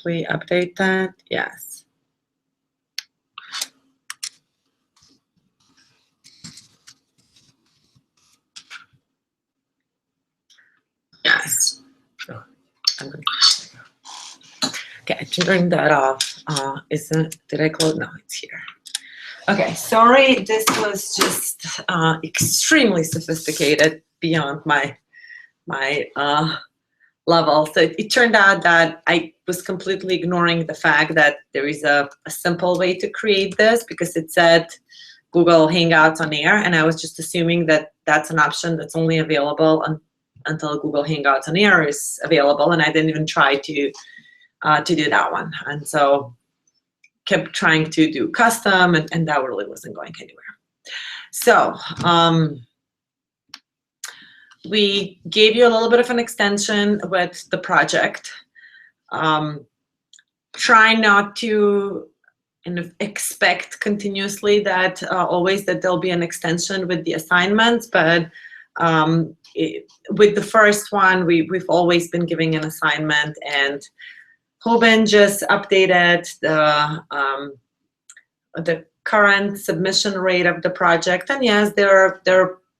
Please update that. Yes. Yes. I'm going to, okay, I turned that off. Did I close? No, it's here. Okay, sorry, this was just extremely sophisticated beyond my level. So it turned out that I was completely ignoring the fact that there is a simple way to create this, because it said Google Hangouts on air, and I was just assuming that that's an option that's only available until Google Hangouts on air is available, and I didn't even try to do that one. And so kept trying to do custom, and that really wasn't going anywhere. So we gave you a little bit of an extension with the project. Try not to kind of expect continuously that always that there'll be an extension with the assignments, but with the first one, we've always been giving an assignment, and Hoban just updated the current submission rate of the project, and yes, they're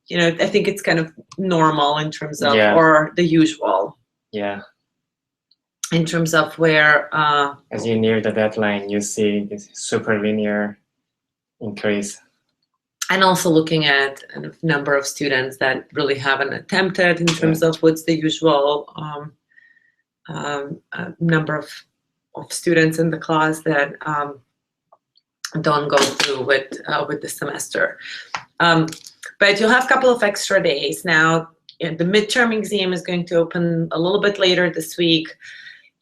you know, I think it's kind of normal in terms of, or the usual. Yeah. In terms of where as you near the deadline, you see this super linear increase. And also looking at a number of students that really haven't attempted in terms of what's the usual number of students in the class that don't go through with the semester. But you'll have a couple of extra days. Now, the midterm exam is going to open a little bit later this week.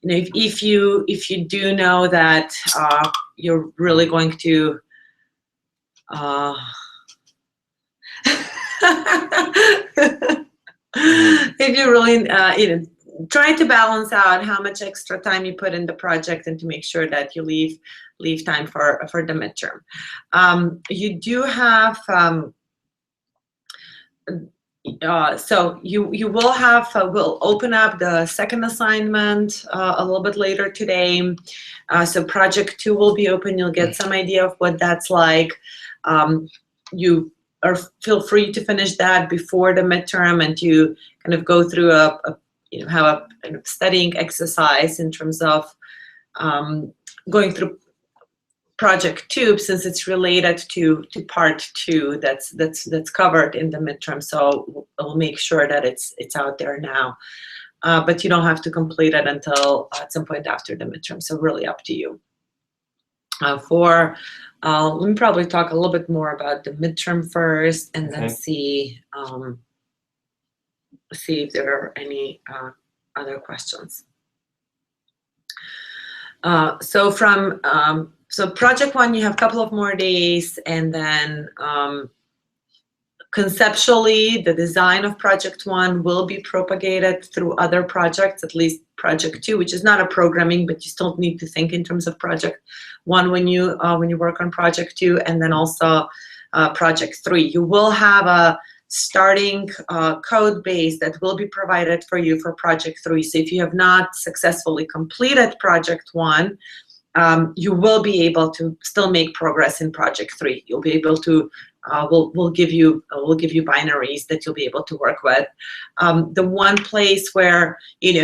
You know, if you do know that you're really going to if you really you know, try to balance out how much extra time you put in the project and to make sure that you leave time for the midterm. You do have so you will have we'll open up the second assignment a little bit later today. So project 2 will be open. You'll get some idea of what that's like. You feel free to finish that before the midterm, and you kind of go through you know, have a kind of studying exercise in terms of going through project 2, since it's related to part 2 that's covered in the midterm. So we'll make sure that it's out there now, but you don't have to complete it until at some point after the midterm. So really up to you. Let me probably talk a little bit more about the midterm first, and then see if there are any other questions. So from so project 1, you have a couple of more days, and then conceptually, the design of project 1 will be propagated through other projects, at least project 2, which is not a programming, but you still need to think in terms of project 1 when you work on project 2, and then also project 3. You will have a starting code base that will be provided for you for project 3. So if you have not successfully completed project 1, you will be able to still make progress in project 3. You'll be able to we'll give you binaries that you'll be able to work with. The one place where, you know,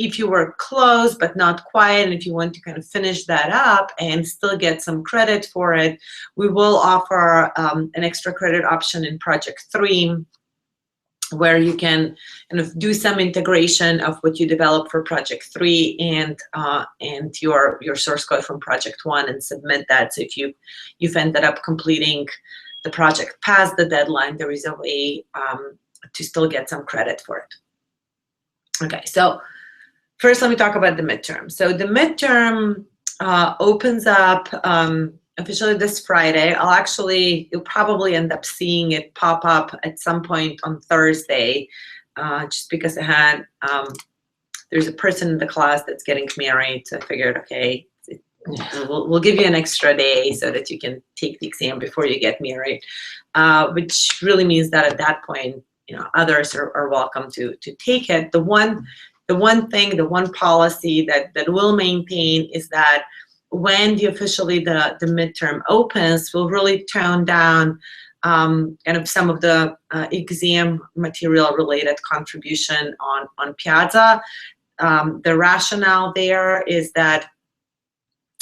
if you were close but not quite, and if you want to kind of finish that up and still get some credit for it, we will offer an extra credit option in project 3, where you can kind of do some integration of what you develop for project 3 and your source code from project 1, and submit that. So if you've ended up completing the project past the deadline, there is a way to still get some credit for it. Okay, so first let me talk about the midterm. So the midterm opens up officially this Friday. You'll probably end up seeing it pop up at some point on Thursday, just because I had, there's a person in the class that's getting married, so I figured, okay, we'll give you an extra day so that you can take the exam before you get married, which really means that at that point, you know, others are welcome to take it. The one the one policy that we'll maintain is that when officially the midterm opens, we'll really tone down kind of some of the exam material related contribution on Piazza. The rationale there is that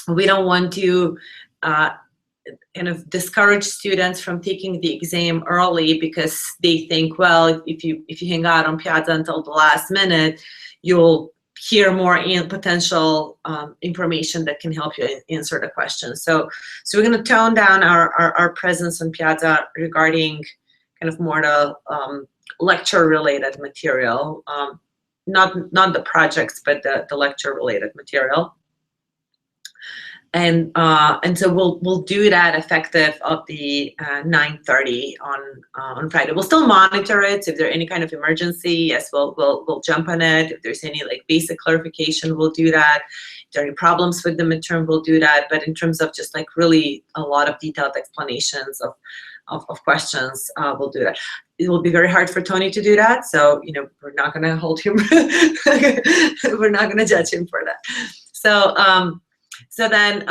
we don't want to kind of discourage students from taking the exam early because they think, well, if you hang out on Piazza until the last minute, you'll hear more potential information that can help you answer the question. So we're going to tone down our presence on Piazza regarding kind of more the lecture related material, not the projects, but the lecture related material. And so we'll do that effective of the 9:30 on Friday. We'll still monitor it. So if there's any kind of emergency, yes, we'll jump on it. If there's any like basic clarification, we'll do that. If there are any problems with the midterm, we'll do that. But in terms of just like really a lot of detailed explanations of questions, we'll do that. It will be very hard for Tony to do that. So, you know, we're not going to hold him. We're not going to judge him for that. So then,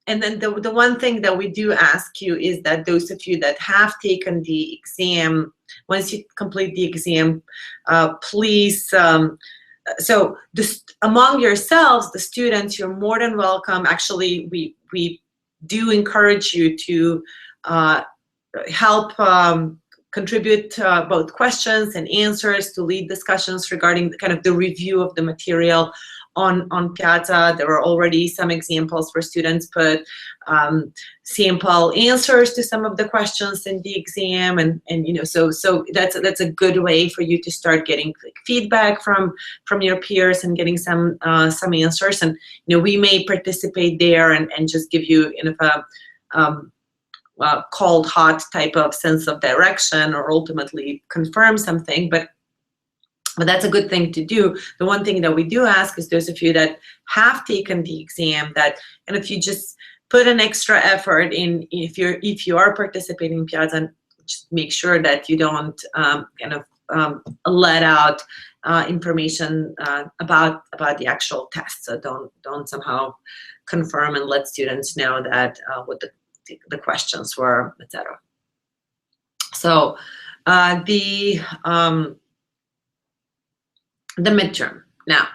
and then the one thing that we do ask you is that those of you that have taken the exam, once you complete the exam, please, so among yourselves, the students, you're more than welcome. Actually, we do encourage you to help contribute both questions and answers, to lead discussions regarding kind of the review of the material on Piazza. There are already some examples where students put sample answers to some of the questions in the exam, and you know, so that's a good way for you to start getting like feedback from your peers and getting some answers. And you know, we may participate there and just give you in a cold hot type of sense of direction, or ultimately confirm something, but that's a good thing to do. The one thing that we do ask is those of you that have taken the exam, that, and if you just put an extra effort in, if you are participating in Piazza, just make sure that you don't kind of let out information about the actual test. So don't somehow confirm and let students know that what the questions were, etc. So the midterm. Now,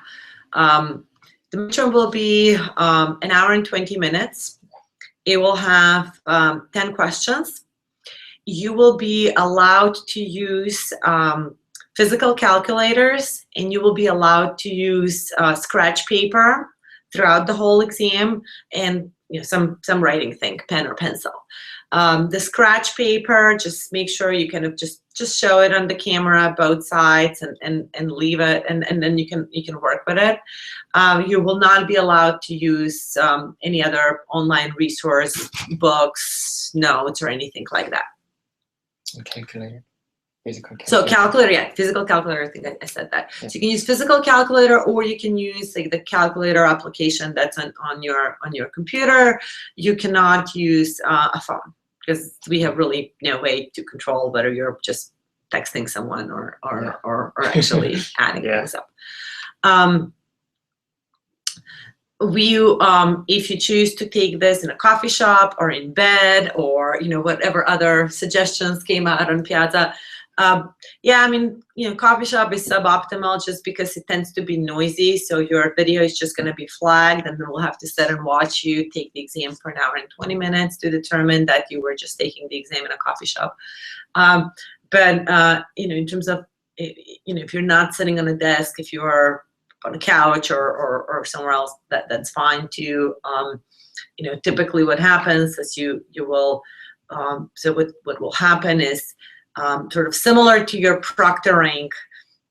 the midterm will be an hour and 20 minutes. It will have 10 questions. You will be allowed to use physical calculators, and you will be allowed to use scratch paper throughout the whole exam, and you know, some writing thing, pen or pencil. The scratch paper, just make sure you kind of just show it on the camera, both sides, and leave it, and then you can work with it. You will not be allowed to use any other online resource, books, notes, or anything like that. Calculator. Physical calculator. So calculator, yeah, physical calculator, I think I said that. Yeah. So you can use physical calculator, or you can use like the calculator application that's on your computer. You cannot use a phone, because we have really no way to control whether you're just texting someone or actually adding things up. If you choose to take this in a coffee shop or in bed, or you know, whatever other suggestions came out on Piazza, yeah, I mean, you know, coffee shop is suboptimal just because it tends to be noisy. So your video is just going to be flagged, and then we'll have to sit and watch you take the exam for an hour and 20 minutes to determine that you were just taking the exam in a coffee shop. But you know, in terms of, you know, if you're not sitting on a desk, if you are on a couch or somewhere else, that's fine too. You know, typically what happens is you will, so what will happen is, sort of similar to your proctoring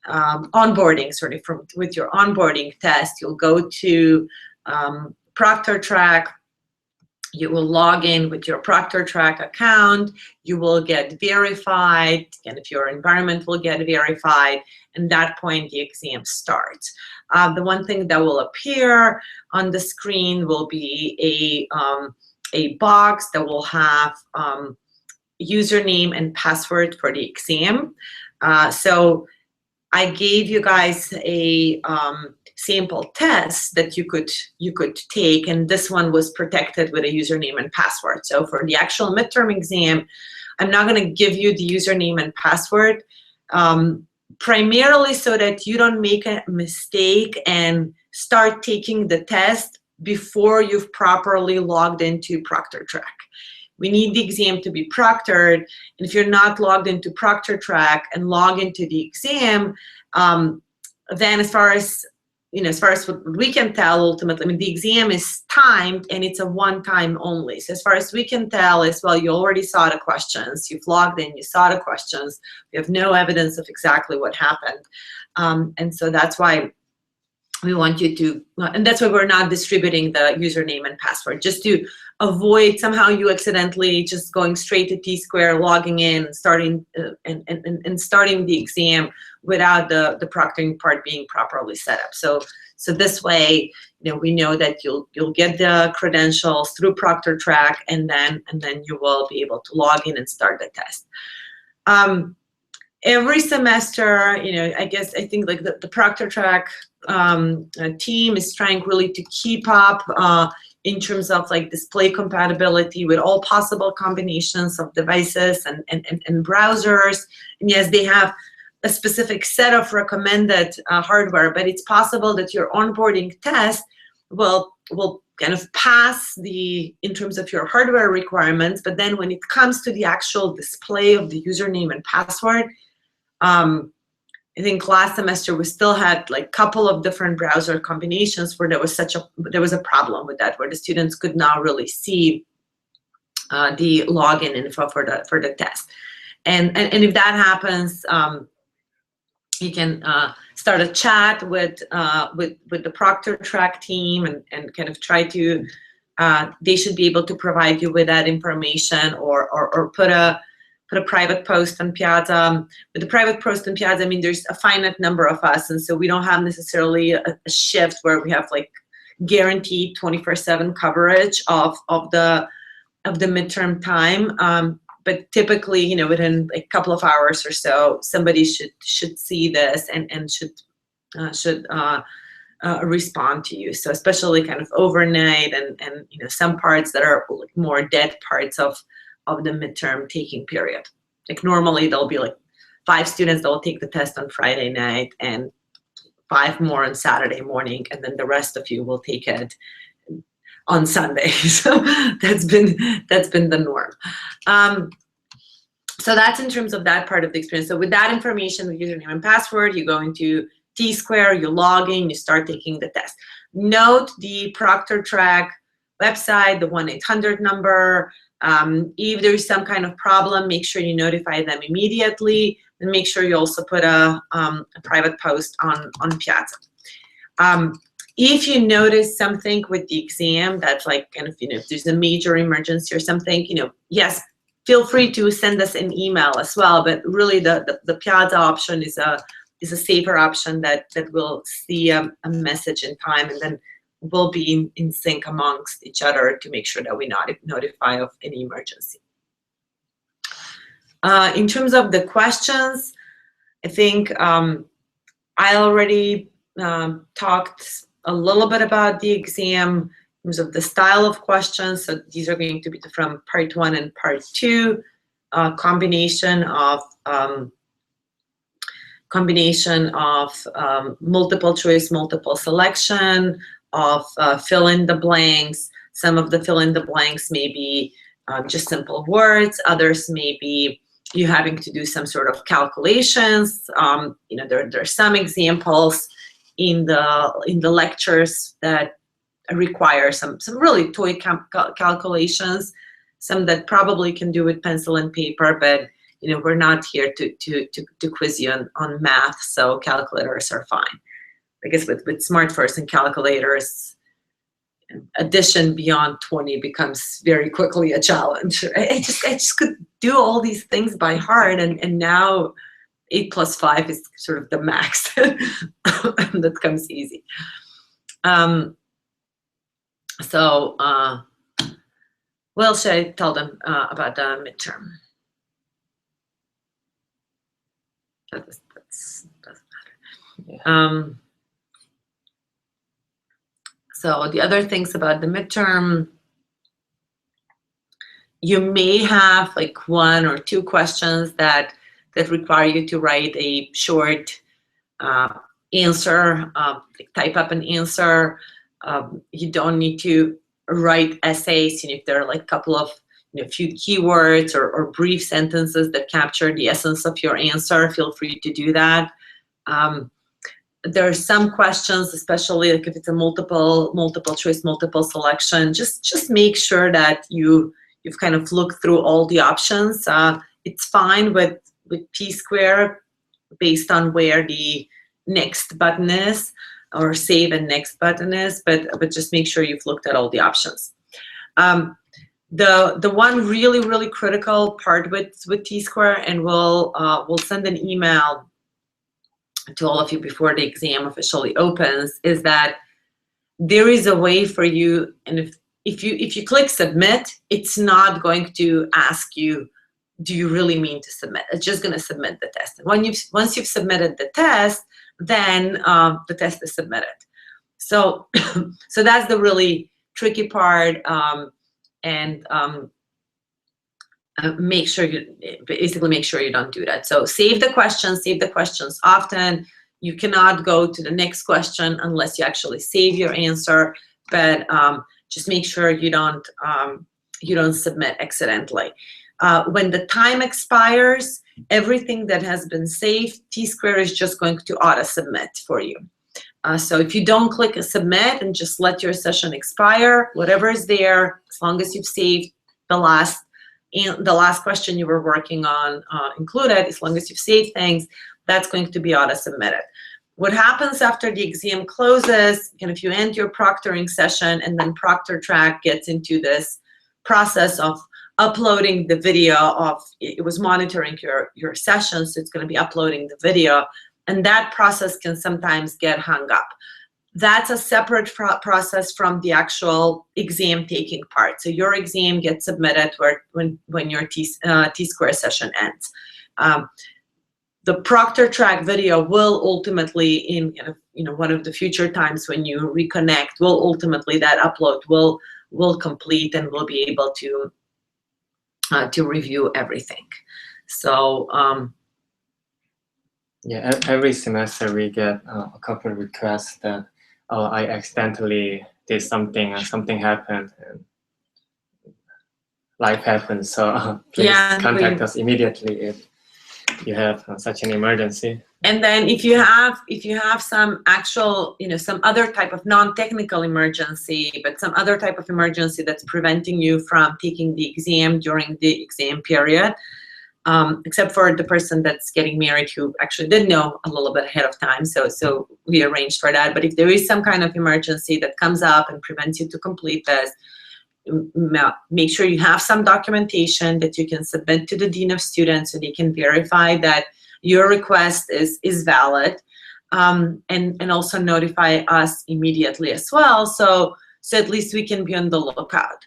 onboarding, sort of with your onboarding test, you'll go to Proctor track. You will log in with your Proctor track account. You will get verified, and if your environment will get verified, and at that point the exam starts. The one thing that will appear on the screen will be a box that will have username and password for the exam. So I gave you guys a sample test that you could take, and this one was protected with a username and password. So for the actual midterm exam, I'm not going to give you the username and password, primarily so that you don't make a mistake and start taking the test before you've properly logged into Proctor Track. We need the exam to be proctored, and if you're not logged into Proctor Track and log into the exam, then as far as what we can tell, ultimately, I mean, the exam is timed and it's a one-time only. So as far as we can tell, is, well, you already saw the questions, you've logged in, you saw the questions, we have no evidence of exactly what happened, and so that's why we want you to, and that's why we're not distributing the username and password, just to avoid somehow you accidentally just going straight to T-Square, logging in, starting and starting the exam without the proctoring part being properly set up. So this way, we know that you'll get the credentials through Proctor Track, and then you will be able to log in and start the test. Every semester, I think like the Proctor Track team is trying really to keep up in terms of like display compatibility with all possible combinations of devices and browsers. And yes, they have a specific set of recommended hardware, but it's possible that your onboarding test will kind of pass in terms of your hardware requirements, but then when it comes to the actual display of the username and password, I think last semester we still had like a couple of different browser combinations where there was a problem with that, where the students could not really see the login info for the test. And if that happens, you can start a chat with the Proctor Track team and kind of try to, they should be able to provide you with that information, or put a private post on Piazza. With the private post on Piazza, I mean, there's a finite number of us, and so we don't have necessarily a shift where we have like guaranteed 24/7 coverage of the midterm time. But typically, within a couple of hours or so, somebody should see this and should respond to you. So especially kind of overnight and some parts that are like more dead parts of the midterm taking period. Like normally there'll be like 5 students that will take the test on Friday night and 5 more on Saturday morning, and then the rest of you will take it on Sunday. So that's been the norm. So that's in terms of that part of the experience. So with that information, the username and password, you go into T-Square, you log in, you start taking the test. Note the Proctor Track website, the 1-800 number. If there is some kind of problem, make sure you notify them immediately, and make sure you also put a private post on Piazza. If you notice something with the exam that's like kind of, if there's a major emergency or something, yes, feel free to send us an email as well. But really, the Piazza option is a safer option that will see a message in time, and then we'll be in sync amongst each other to make sure that we notify of any emergency. In terms of the questions, I think I already talked a little bit about the exam in terms of the style of questions. So these are going to be from part 1 and part 2, combination of multiple choice, multiple selection, of fill in the blanks. Some of the fill in the blanks may be just simple words. Others may be you having to do some sort of calculations. There are some examples in the lectures that require some really toy calculations. Some that probably can do with pencil and paper, but we're not here to quiz you on math, so calculators are fine. I guess with smartphones and calculators, addition beyond 20 becomes very quickly a challenge. I just could do all these things by heart, and now 8 + 5 is sort of the max that comes easy. Well, should I tell them about the midterm? Doesn't matter. Yeah. So the other things about the midterm, you may have like 1 or 2 questions that require you to write a short answer, like type up an answer. You don't need to write essays. If there are like a couple of few keywords or brief sentences that capture the essence of your answer, feel free to do that. There are some questions, especially like if it's a multiple choice, multiple selection, just make sure that you've kind of looked through all the options. It's fine with T-square based on where the next button is, or save and next button is, but just make sure you've looked at all the options. The one really critical part with T-square, and we'll send an email to all of you before the exam officially opens, is that there is a way for you, and if you click submit, it's not going to ask you, do you really mean to submit? It's just going to submit the test. And once you've submitted the test, then the test is submitted. So so that's the really tricky part, and make sure you don't do that. So save the questions often. You cannot go to the next question unless you actually save your answer, but just make sure you don't submit accidentally. When the time expires, everything that has been saved, T-square is just going to auto-submit for you. So if you don't click a submit and just let your session expire, whatever is there, as long as you've saved the last question you were working on included, as long as you've saved things, that's going to be auto-submitted. What happens after the exam closes, if you end your proctoring session, and then Proctor track gets into this process of uploading the video of, it was monitoring your sessions, so it's going to be uploading the video, and that process can sometimes get hung up. That's a separate process from the actual exam taking part. So your exam gets submitted when your T-square session ends. The Proctor track video will ultimately, in one of the future times when you reconnect, that upload will complete, and we'll be able to review everything. So yeah, every semester we get a couple of requests that, oh, I accidentally did something and something happened and life happens. So please contact us immediately if you have such an emergency. And then if you have some actual, some other type of non-technical emergency, but some other type of emergency that's preventing you from taking the exam during the exam period, except for the person that's getting married who actually did know a little bit ahead of time, so we arranged for that. But if there is some kind of emergency that comes up and prevents you to complete this, make sure you have some documentation that you can submit to the Dean of Students so they can verify that your request is valid, and also notify us immediately as well, so at least we can be on the lookout.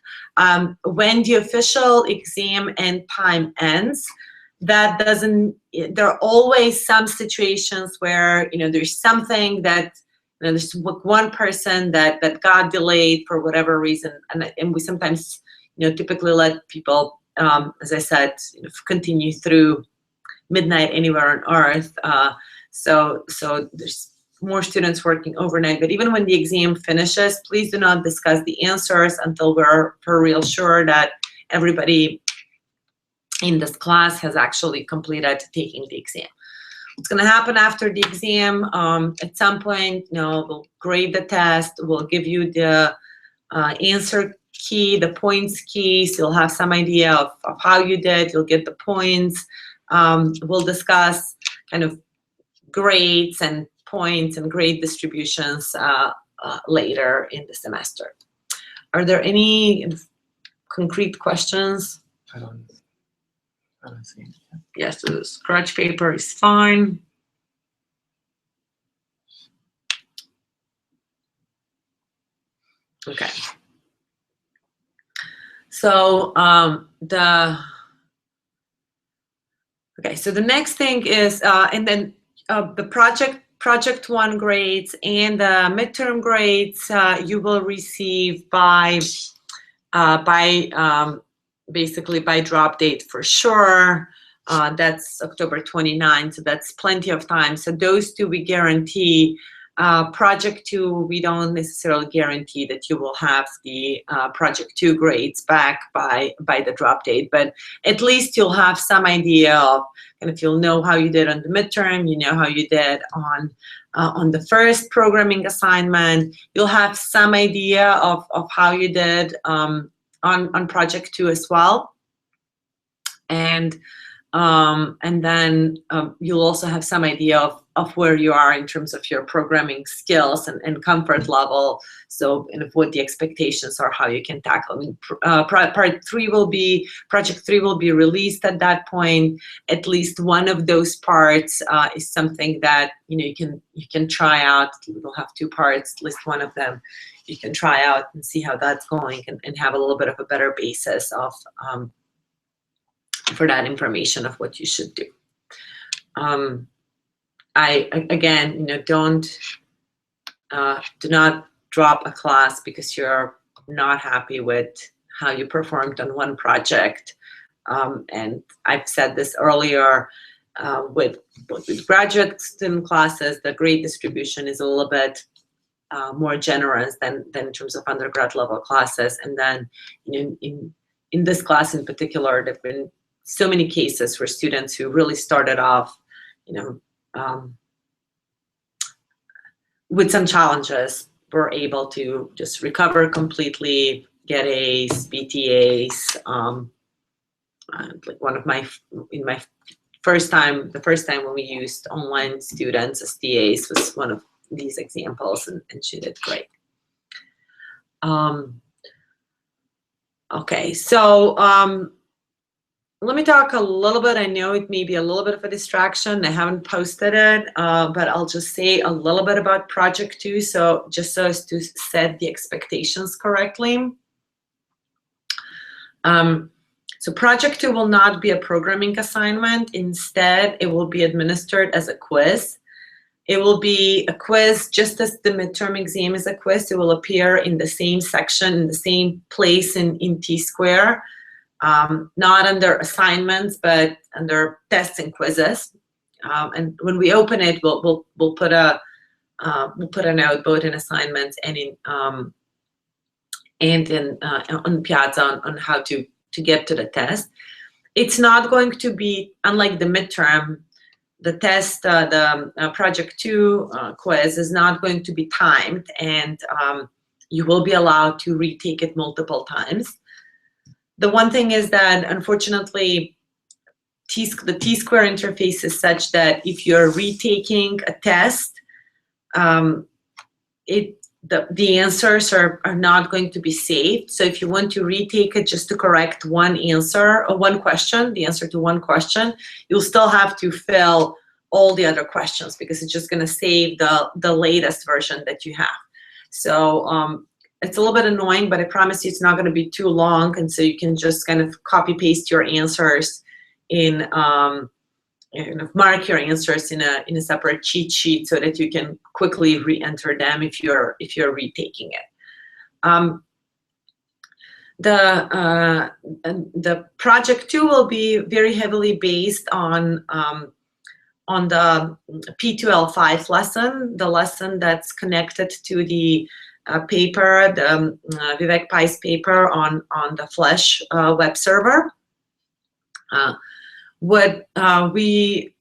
When the official exam end time ends, there are always some situations where there's something that there's one person that got delayed for whatever reason, and we sometimes typically let people, as I said, continue through midnight anywhere on earth. So there's more students working overnight, but even when the exam finishes, please do not discuss the answers until we're for real sure that everybody in this class has actually completed taking the exam. What's going to happen after the exam? At some point, we'll grade the test. We'll give you the answer key, the points key, so you'll have some idea of how you did. You'll get the points. We'll discuss kind of grades and points and grade distributions later in the semester. Are there any concrete questions? I don't see. Yes, the scratch paper is fine. Okay. So so the next thing is, and then the project project 1 grades and the midterm grades you will receive by basically by drop date for sure. That's October 29th, so that's plenty of time. So those two we guarantee. Project 2, we don't necessarily guarantee that you will have the project 2 grades back by the drop date, but at least you'll have some idea of, and if you'll know how you did on the midterm, you know how you did on the first programming assignment, you'll have some idea of how you did on project 2 as well. And then you'll also have some idea of where you are in terms of your programming skills and comfort level. So, and what the expectations are, how you can tackle. I mean, project 3 will be released at that point. At least one of those parts is something that you can try out. We'll have 2 parts, at least one of them you can try out and see how that's going, and have a little bit of a better basis of for that information of what you should do. Again, do not drop a class because you're not happy with how you performed on one project. And I've said this earlier, with graduate student classes, the grade distribution is a little bit more generous than in terms of undergrad level classes. And then in this class in particular, there've been so many cases where students who really started off, with some challenges, were able to just recover completely, get A's, BTAs. Like the first time when we used online students as TAs was one of these examples, and she did great. Okay, so let me talk a little bit. I know it may be a little bit of a distraction. I haven't posted it, but I'll just say a little bit about project 2. So just so as to set the expectations correctly. So project 2 will not be a programming assignment. Instead, it will be administered as a quiz. It will be a quiz just as the midterm exam is a quiz. It will appear in the same section, in the same place in T-Square. Not under assignments, but under tests and quizzes. And when we open it, we'll put a note both in assignments and on Piazza on how to get to the test. It's not going to be, unlike the midterm, the test, the project 2 quiz is not going to be timed, and you will be allowed to retake it multiple times. The one thing is that, unfortunately, the T-Square interface is such that if you're retaking a test, the answers are not going to be saved. So if you want to retake it just to correct one answer or one question, the answer to one question, you'll still have to fill all the other questions because it's just going to save the latest version that you have. So it's a little bit annoying, but I promise you it's not going to be too long, and so you can just kind of copy paste your answers in mark your answers in a separate cheat sheet so that you can quickly re-enter them if you're retaking it. The project 2 will be very heavily based on the P2L5 lesson, the lesson that's connected to the paper, the Vivek Pai's paper on the Flash web server. What we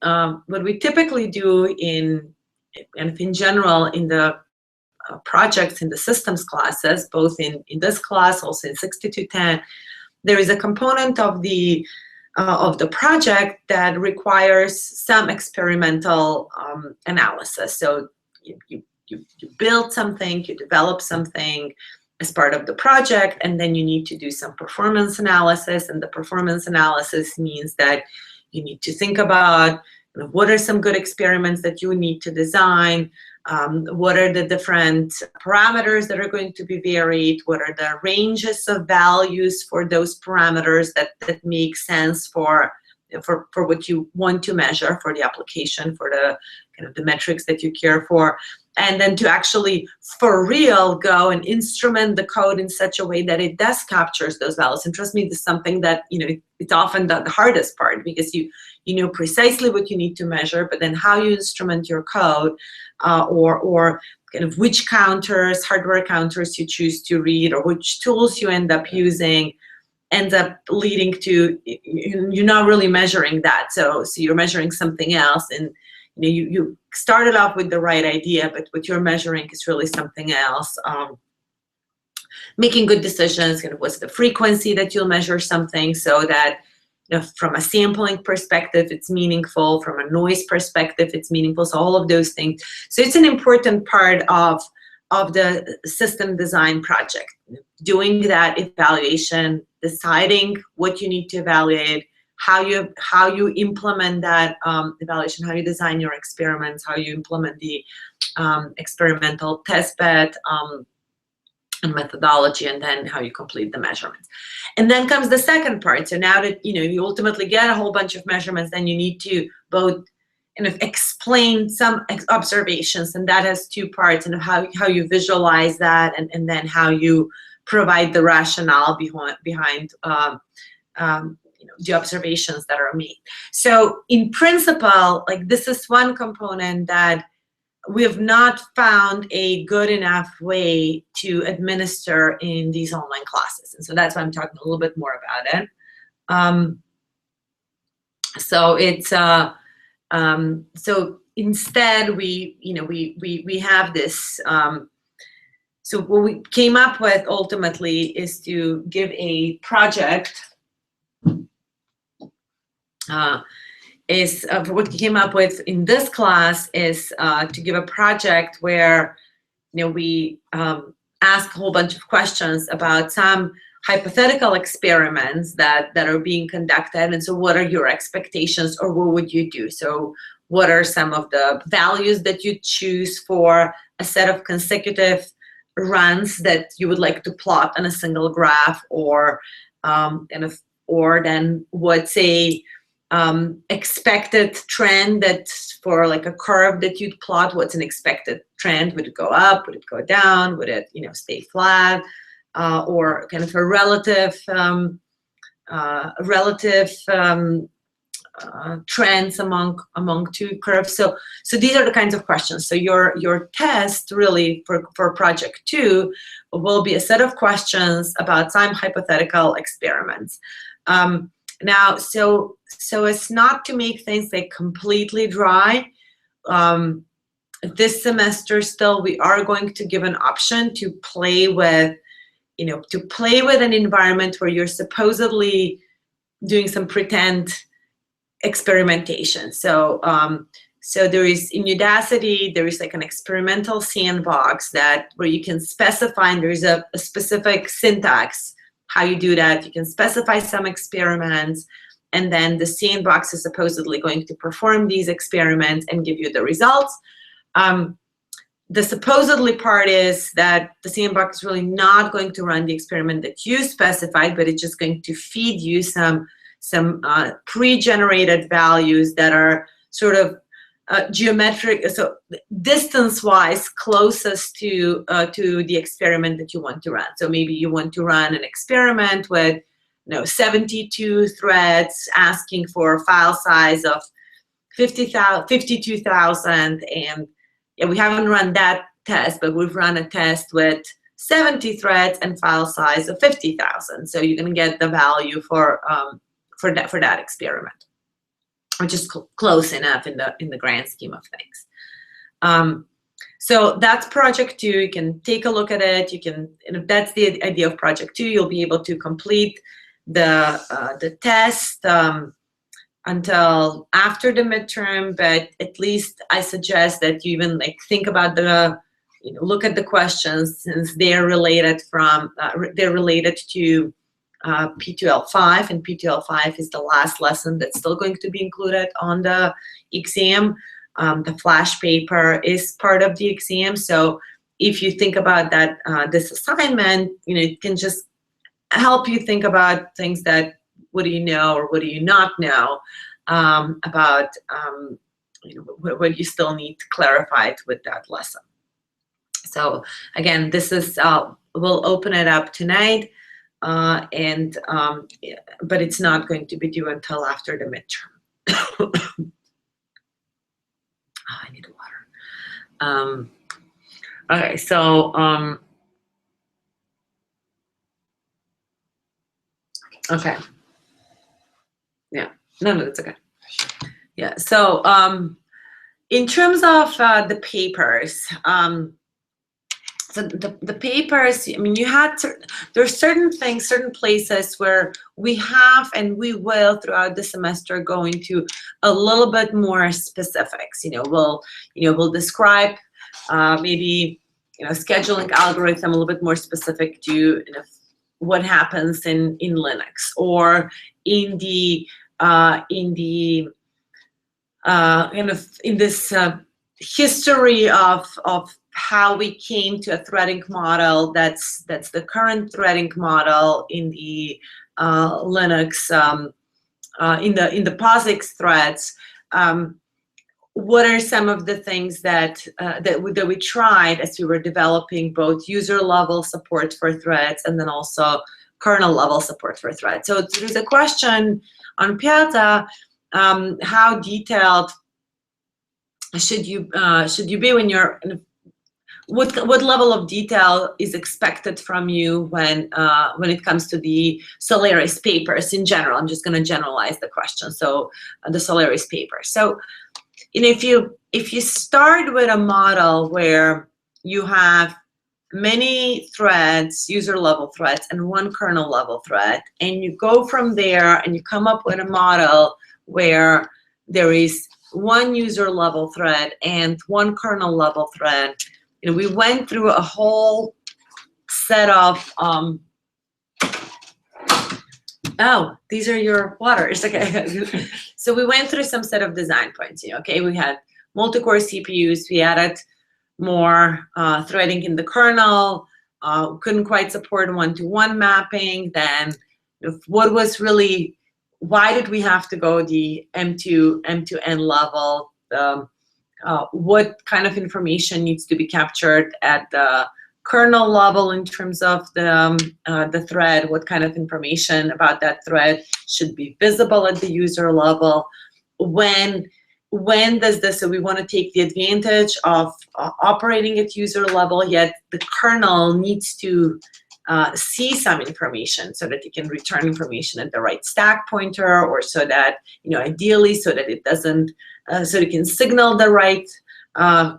typically do in general in the projects in the systems classes, both in this class, also in 6210, there is a component of the project that requires some experimental analysis. So you build something, you develop something as part of the project, and then you need to do some performance analysis. And the performance analysis means that you need to think about what are some good experiments that you need to design, what are the different parameters that are going to be varied, what are the ranges of values for those parameters that make sense for for what you want to measure for the application, for the kind of the metrics that you care for, and then to actually for real go and instrument the code in such a way that it does captures those values. And trust me, this is something that, you know, it's often the hardest part, because you know precisely what you need to measure, but then how you instrument your code, or kind of which counters, hardware counters you choose to read, or which tools you end up using, ends up leading to you're not really measuring that. So you're measuring something else, and you know you started off with the right idea, but what you're measuring is really something else. Making good decisions, kind of what's the frequency that you'll measure something, so that, you know, from a sampling perspective, it's meaningful. From a noise perspective, it's meaningful. So all of those things. So it's an important part of the system design project. Doing that evaluation, deciding what you need to evaluate, how you implement that evaluation, how you design your experiments, how you implement the experimental test bed and methodology, and then how you complete the measurements. And then comes the second part. So now that, you know, you ultimately get a whole bunch of measurements, then you need to both kind of explain some observations, and that has two parts, and how you visualize that, and then how you provide the rationale behind you know, the observations that are made. So in principle, like, this is one component that we have not found a good enough way to administer in these online classes, and so that's why I'm talking a little bit more about it. So it's so instead we have this. So what we came up with ultimately is to give a project. What we came up with in this class is to give a project where, you know, we ask a whole bunch of questions about some hypothetical experiments that are being conducted. And so what are your expectations, or what would you do? So what are some of the values that you choose for a set of consecutive runs that you would like to plot on a single graph, or or then what's a expected trend that for like a curve that you'd plot, what's an expected trend? Would it go up? Would it go down? Would it, you know, stay flat? Or kind of a relative trends among two curves. So these are the kinds of questions. So your test really for project 2 will be a set of questions about some hypothetical experiments. Now, so as not to make things like completely dry, this semester still we are going to give an option to play with, you know, to play with an environment where you're supposedly doing some pretend experimentation. So so there is, in Udacity, there is like an experimental sandbox where you can specify, and there's a specific syntax how you do that. You can specify some experiments, and then the sandbox is supposedly going to perform these experiments and give you the results. The supposedly part is that the sandbox is really not going to run the experiment that you specified, but it's just going to feed you some pre-generated values that are sort of geometric, so distance-wise closest to the experiment that you want to run. So maybe you want to run an experiment with, you know, 72 threads, asking for a file size of 52,000, and yeah, we haven't run that test, but we've run a test with 70 threads and file size of 50,000. So you're going to get the value for that experiment, which is close enough in the grand scheme of things. So that's project 2. You can take a look at it. You can, and if that's the idea of project 2, you'll be able to complete the test until after the midterm. But at least I suggest that you even like think about look at the questions, since they're related to P2L5, and P2L5 is the last lesson that's still going to be included on the exam. The flash paper is part of the exam. So if you think about that, this assignment, you know, it can just help you think about things that what do you know or what do you not know about what you still need clarified with that lesson. So again, this is we'll open it up tonight, but it's not going to be due until after the midterm. Oh, I need water. Okay, so okay. Yeah, no, it's okay. Yeah, so in terms of the papers, so the papers, I mean, you had to, there's certain things, certain places where we have and we will throughout the semester go into a little bit more specifics. We'll describe maybe scheduling algorithm a little bit more specific to what happens in Linux, or in this history of how we came to a threading model that's the current threading model in the Linux in the POSIX threads. What are some of the things that we tried as we were developing both user level support for threads and then also kernel level support for threads? So there's a question on Piazza, how detailed should you be when you're what level of detail is expected from you when it comes to the Solaris papers in general? I'm just going to generalize the question. So the Solaris papers. So if you start with a model where you have many threads, user level threads, and one kernel level thread, and you go from there and you come up with a model where there is one user level thread and one kernel level thread, we went through a whole set of oh, these are your waters. Okay. So we went through some set of design points. Okay, we had multi-core CPUs. We added more threading in the kernel. Couldn't quite support one-to-one mapping. Then, what was really, why did we have to go the M2N level? What kind of information needs to be captured at the kernel level in terms of the thread? What kind of information about that thread should be visible at the user level? When does this, so we want to take the advantage of operating at user level, yet the kernel needs to see some information so that it can return information at the right stack pointer, or so that, ideally so that it doesn't, so it can signal the right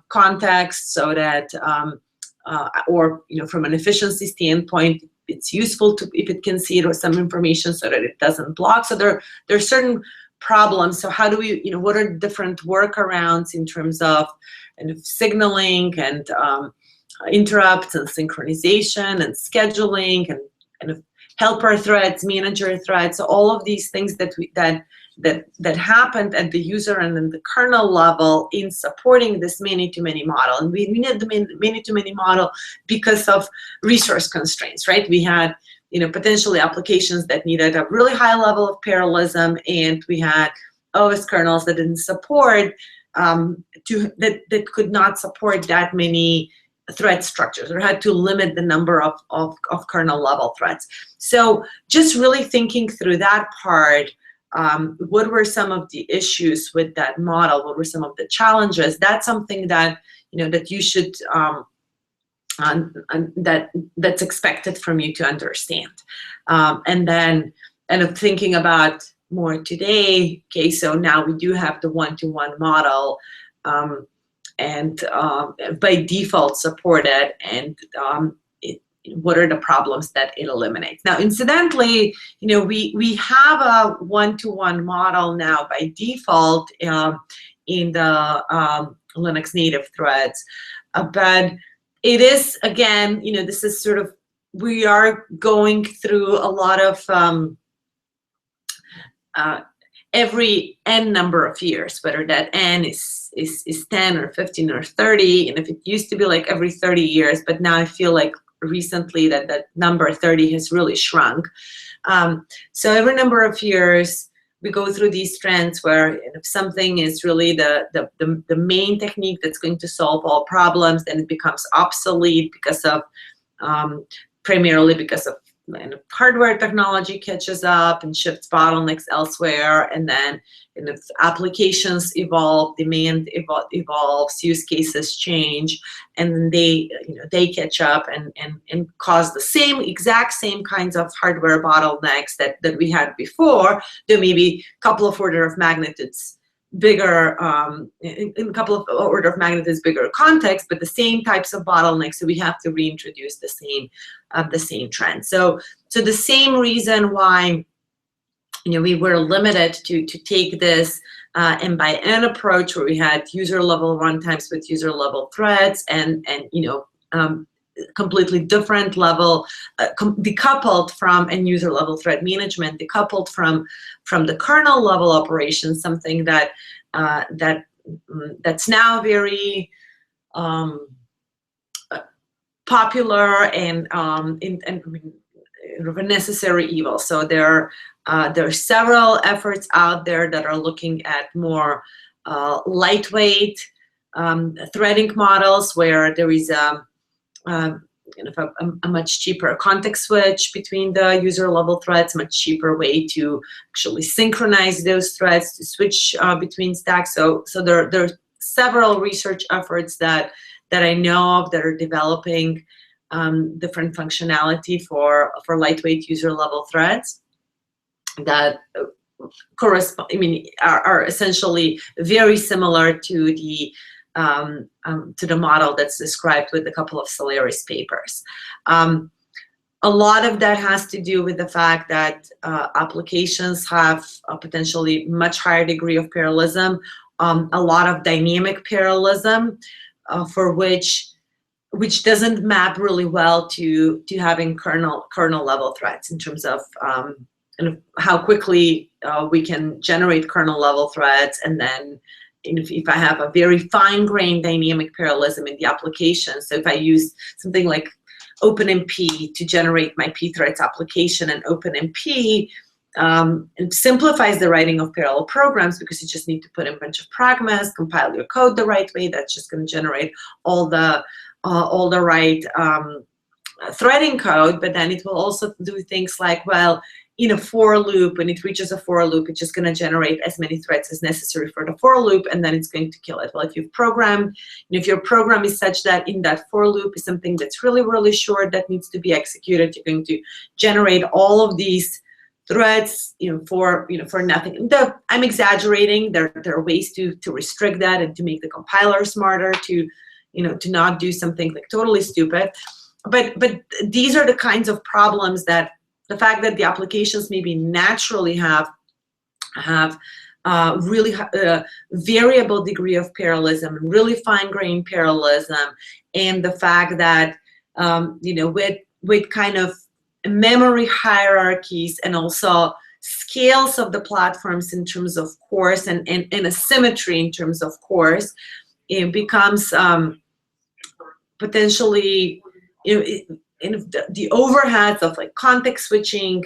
context, so that or from an efficiency standpoint, it's useful to, if it can see it, or some information so that it doesn't block. So there are certain problems. So how do we, what are different workarounds in terms of signaling and interrupts and synchronization and scheduling and helper threads, manager threads, so all of these things that happened at the user and then the kernel level in supporting this many-to-many model. And we needed the many-to-many model because of resource constraints, right? We had, potentially applications that needed a really high level of parallelism, and we had OS kernels that didn't support, that could not support that many thread structures, or had to limit the number of kernel level threads. So just really thinking through that part, what were some of the issues with that model? What were some of the challenges? That's something that that you should that's expected from you to understand. And then thinking about more today. Okay, so now we do have the one-to-one model, and by default supported, and what are the problems that it eliminates. Now, incidentally, we have a one-to-one model now by default in the Linux native threads, but it is, again, this is sort of, we are going through a lot of every n number of years, whether that n is 10 or 15 or 30, and if it used to be like every 30 years, but now I feel like recently that that number 30 has really shrunk. So every number of years, we go through these trends where if something is really the main technique that's going to solve all problems, then it becomes obsolete because of primarily because of hardware technology catches up and shifts bottlenecks elsewhere, and then if applications evolve, demand evolves, use cases change, and then they catch up and cause the exact same kinds of hardware bottlenecks that we had before. They're maybe a couple of order of magnitudes bigger, in a couple of order of magnitudes bigger context, but the same types of bottlenecks. So we have to reintroduce the same trend. So the same reason why we were limited to take this and by an approach where we had user level runtimes with user level threads and completely different level, decoupled from end user level thread management, decoupled from the kernel level operations, something that that's now very popular and a necessary evil. So there are several efforts out there that are looking at more lightweight threading models where there is a much cheaper context switch between the user level threads, much cheaper way to actually synchronize those threads to switch between stacks. So there are several research efforts that I know of that are developing different functionality for lightweight user level threads that correspond, are essentially very similar to the model that's described with a couple of Solaris papers. A lot of that has to do with the fact that applications have a potentially much higher degree of parallelism, a lot of dynamic parallelism, for which doesn't map really well to having kernel level threads in terms of how quickly we can generate kernel level threads, and then if I have a very fine-grained dynamic parallelism in the application. So if I use something like OpenMP to generate my pthreads application, and OpenMP it simplifies the writing of parallel programs because you just need to put in a bunch of pragmas, compile your code the right way. That's just going to generate all the right threading code. But then it will also do things like, well, in a for loop, when it reaches a for loop, it's just going to generate as many threads as necessary for the for loop, and then it's going to kill it. Well, if you've programmed, if your program is such that in that for loop is something that's really, really short that needs to be executed, you're going to generate all of these threads, for nothing. I'm exaggerating. There are ways to restrict that and to make the compiler smarter, to not do something like totally stupid. But these are the kinds of problems that the fact that the applications maybe naturally have really variable degree of parallelism, really fine-grained parallelism, and the fact that with kind of memory hierarchies and also scales of the platforms in terms of cores and asymmetry in terms of cores, it becomes potentially the overheads of like context switching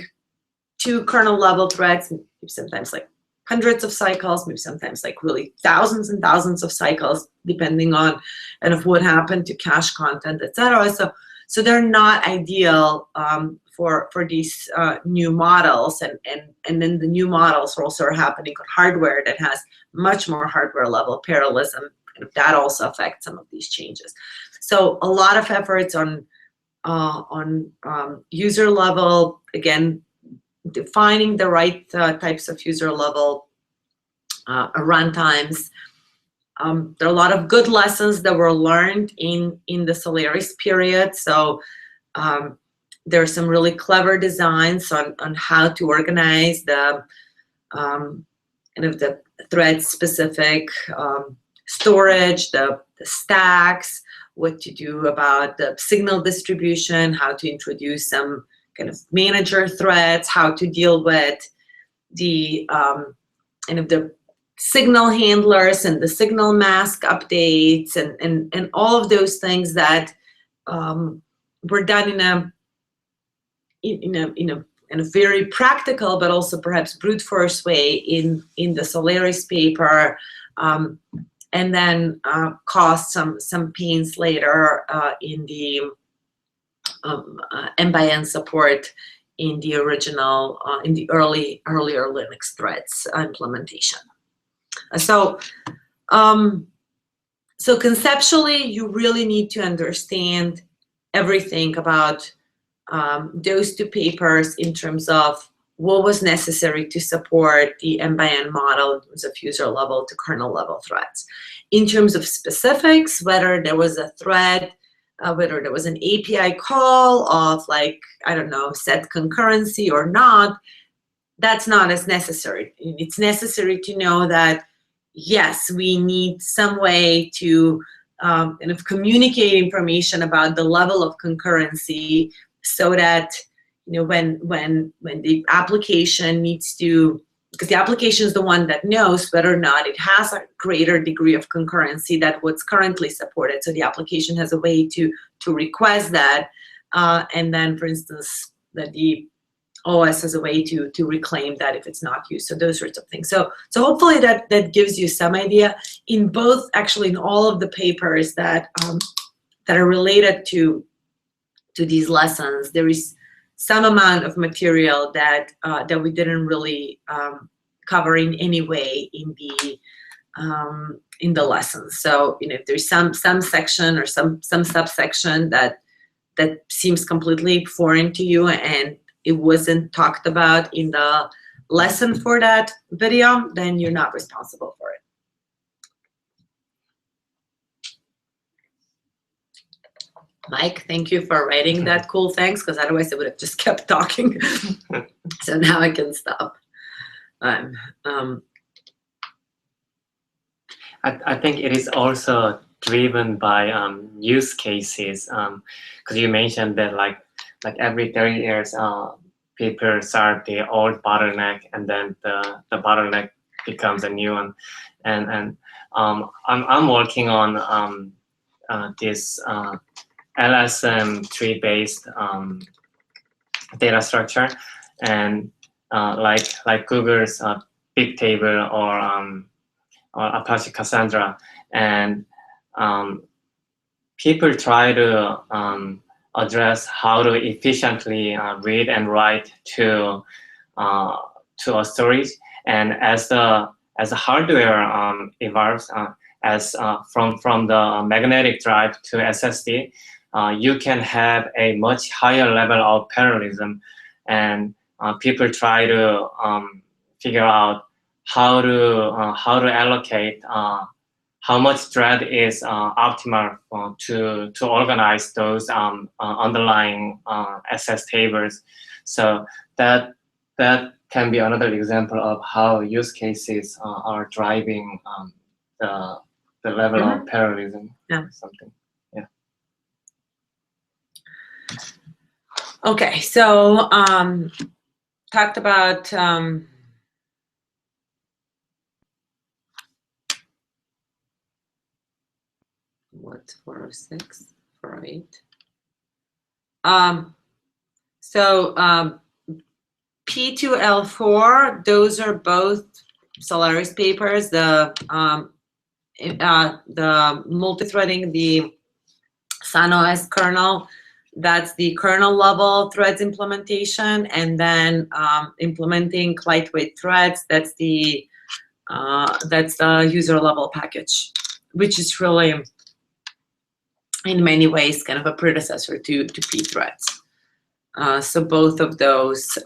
to kernel level threads, sometimes like hundreds of cycles, maybe sometimes like really thousands and thousands of cycles, depending on what happened to cache content, etc. So they're not ideal for these new models, and then the new models also are happening on hardware that has much more hardware level parallelism, and that also affects some of these changes. So a lot of efforts on user level, again, defining the right types of user level runtimes. There are a lot of good lessons that were learned in the Solaris period. So there are some really clever designs on how to organize the the thread-specific storage, the stacks, what to do about the signal distribution, how to introduce some kind of manager threads, how to deal with the the signal handlers and the signal mask updates, and all of those things that were done in a very practical, but also perhaps brute force way in the Solaris paper, and then caused some pains later in the M/N support in the original, in the earlier Linux threads implementation. So conceptually, you really need to understand everything about those two papers in terms of what was necessary to support the M/N model in terms of user level to kernel level threads. In terms of specifics, whether there was a thread, whether there was an API call of, like, I don't know, set concurrency or not, that's not as necessary. It's necessary to know that, yes, we need some way to kind of communicate information about the level of concurrency, so that, you know, when the application needs to, because the application is the one that knows whether or not it has a greater degree of concurrency than what's currently supported. So the application has a way to request that, and then, for instance, that the OS has a way to reclaim that if it's not used. So those sorts of things. So hopefully that gives you some idea. In both, actually, in all of the papers that are related to these lessons, there is some amount of material that we didn't really cover in any way in the lessons. So, you know, if there's some section or some subsection that seems completely foreign to you and it wasn't talked about in the lesson for that video, then you're not responsible for it. Mike, thank you for writing that cool thanks, because otherwise I would have just kept talking. So now I can stop. I think it is also driven by use cases, because you mentioned that like every 30 years, people start the old bottleneck, and then the bottleneck becomes a new one. And I'm working on this LSM tree based data structure, and like Google's Bigtable or Apache Cassandra, and people try to address how to efficiently read and write to a storage, and as the hardware evolves, as from the magnetic drive to SSD, you can have a much higher level of parallelism, and people try to figure out how to allocate how much thread is optimal to organize those underlying SS tables. So that can be another example of how use cases are driving the level of parallelism. Yeah. Or something. Yeah. Okay, so talked about what, 406, 408. So P2L4, those are both Solaris papers. The multi-threading the Sun OS kernel, that's the kernel level threads implementation, and then implementing lightweight threads, that's the user level package, which is really, in many ways, kind of a predecessor to pthreads. So both of those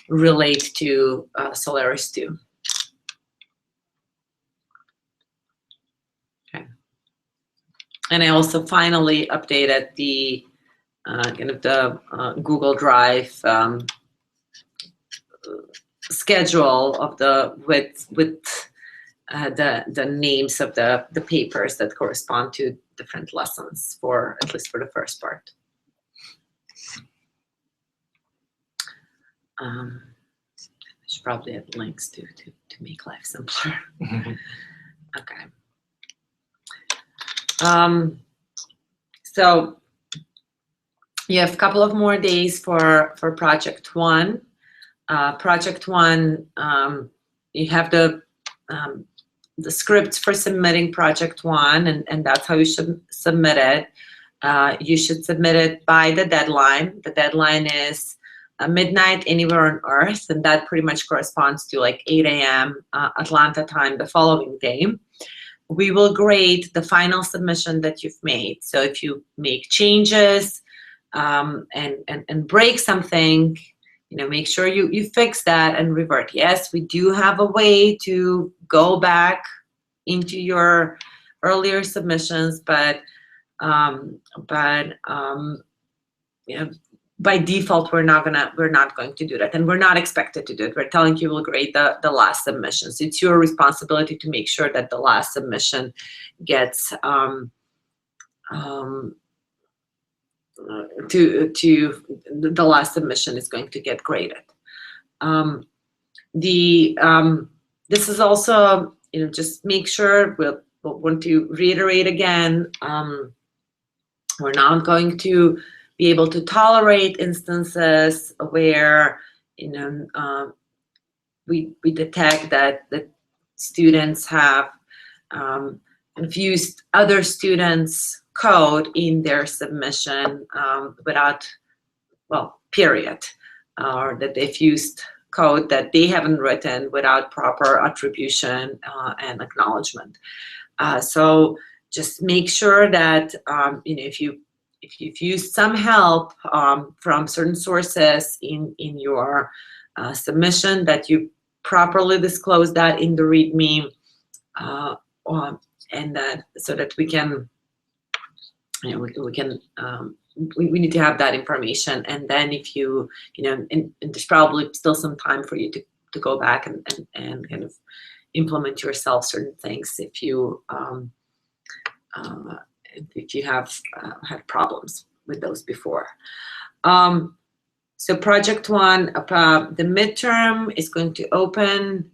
relate to Solaris 2. Okay. And I also finally updated the kind of the Google Drive schedule of the with the names of the papers that correspond to different lessons, for at least for the first part. I should probably have links to make life simpler. Okay. So You have a couple of more days for project one. Project one, you have the scripts for submitting project one, and that's how you should submit it. You should submit it by the deadline. The deadline is midnight anywhere on Earth, and that pretty much corresponds to like 8 a.m. Atlanta time the following day. We will grade the final submission that you've made. So if you make changes and break something, make sure you fix that and revert. Yes, we do have a way to go back into your earlier submissions, but by default, we're not going to do that, and we're not expected to do it. We're telling you we'll grade the last submissions. It's your responsibility to make sure that the last submission gets the last submission is going to get graded. This is also, just make sure, we'll want to reiterate again, we're not going to be able to tolerate instances where, we detect that the students have used other students' code in their submission without, period, or that they've used code that they haven't written without proper attribution and acknowledgement. So just make sure that if you've used some help from certain sources in your submission, that you properly disclose that in the README, and that so that we can, we need to have that information. And then if you, and there's probably still some time for you to go back and kind of implement yourself certain things if you have had problems with those before. So project one, the midterm is going to open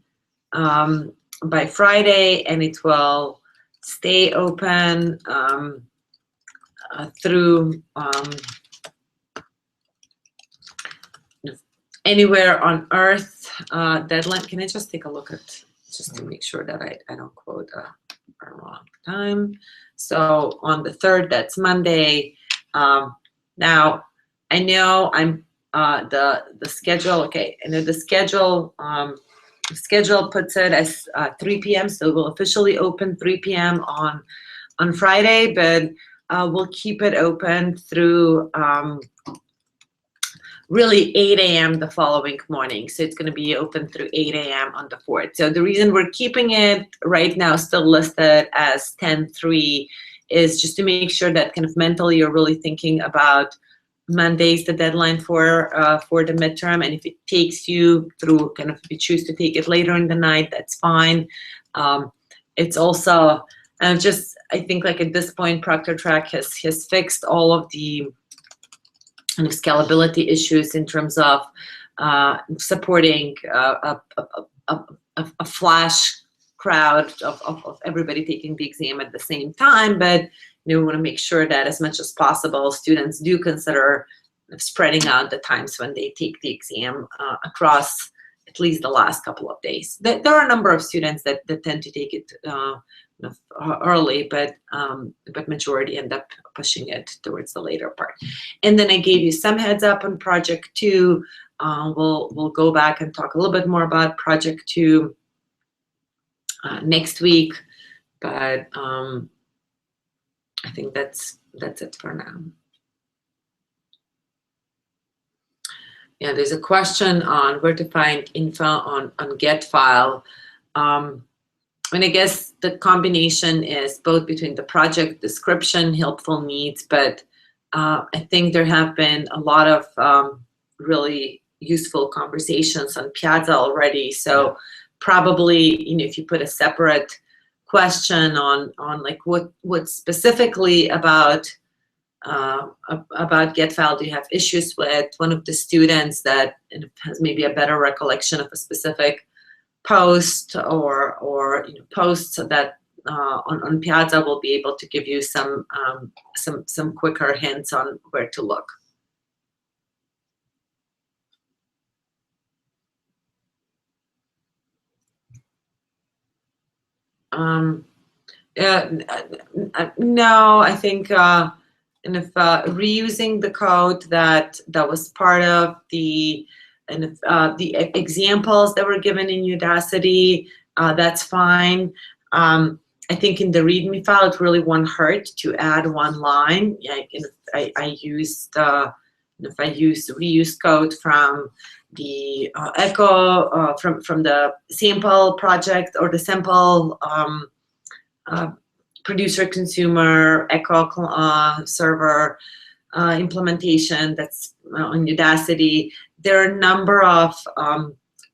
by Friday, and it will stay open through anywhere on Earth. Deadline, can I just take a look at, just to make sure that I don't quote a wrong time. So on the 3rd, that's Monday. Now, I know I'm the schedule. Okay, I know the schedule. Schedule puts it as 3 p.m. So we'll officially open 3 p.m. on Friday, but we'll keep it open through really 8 a.m. the following morning. So it's going to be open through 8 a.m. on the 4th. So the reason we're keeping it right now still listed as 10/3 is just to make sure that kind of mentally you're really thinking about Monday's the deadline for the midterm, and if it takes you through, kind of if you choose to take it later in the night, that's fine. It's also just, I think, like at this point, Proctor Track has fixed all of the kind of scalability issues in terms of supporting a flash crowd of everybody taking the exam at the same time, but we want to make sure that as much as possible, students do consider spreading out the times when they take the exam across at least the last couple of days. There are a number of students that tend to take it early, but majority end up pushing it towards the later part. And then I gave you some heads up on project 2. We'll go back and talk a little bit more about project 2 next week, but I think that's it for now. Yeah, there's a question on where to find info on GetFile. And I guess the combination is both between the project description, helpful needs, but I think there have been a lot of really useful conversations on Piazza already. So probably, if you put a separate question on like what specifically about GetFile do you have issues with, one of the students that has maybe a better recollection of a specific post or posts that on Piazza will be able to give you some quicker hints on where to look. No, I think and if reusing the code that was part of the the examples that were given in Udacity, that's fine. I think in the README file, it really won't hurt to add one line. Like if I used if I use reuse code from the Echo from the sample project or the sample producer consumer Echo server implementation that's on Udacity. There are a number of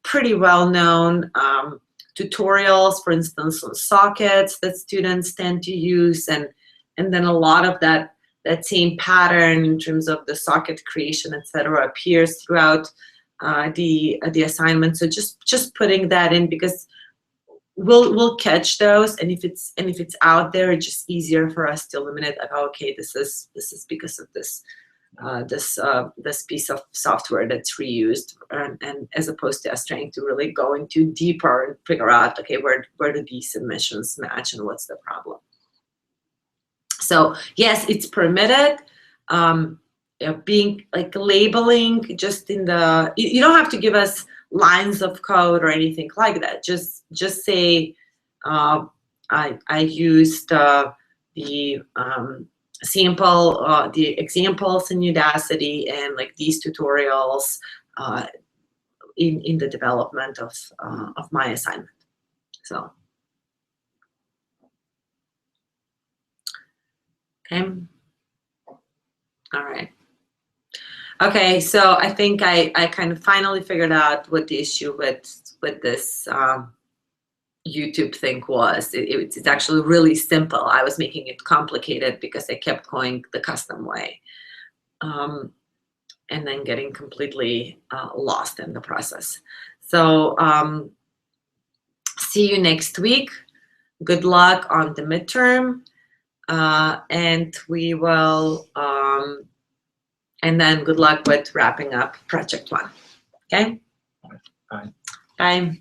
pretty well-known tutorials, for instance, on sockets that students tend to use, and then a lot of that same pattern in terms of the socket creation, etc., appears throughout the assignment. So just putting that in, because we'll catch those, and if it's out there, it's just easier for us to eliminate. Like, oh, okay, this is because of this this piece of software that's reused, and as opposed to us trying to really go into deeper and figure out, okay, where do these submissions match and what's the problem. So yes, it's permitted. Being like labeling just in the, you don't have to give us lines of code or anything like that. Just say I used the sample, the examples in Udacity and like these tutorials in the development of my assignment. So, okay, all right. Okay, so I think I kind of finally figured out what the issue with this YouTube thing was. It's actually really simple. I was making it complicated because I kept going the custom way, and then getting completely lost in the process. So see you next week. Good luck on the midterm, and we will, and then good luck with wrapping up project 1. Okay? Bye. Bye.